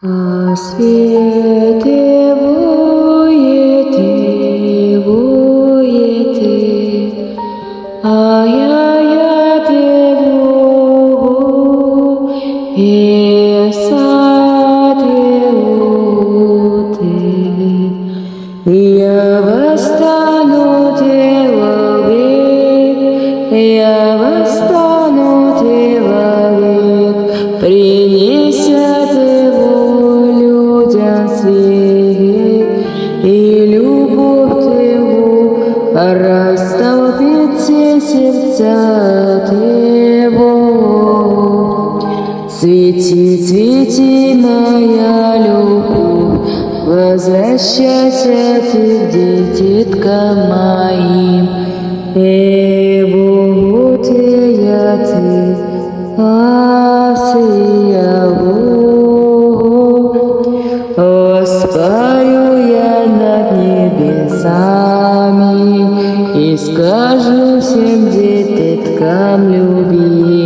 А свете воете, а я дево, и садеуте, я восстану девовек, я восстану девовек, принесет и любовь Твою растопит все сердца Твоего. Свети, свети, моя любовь, возвращайся Ты, где детка моим, вот я Ты, воспарю я над небесами и скажу всем деткам любви.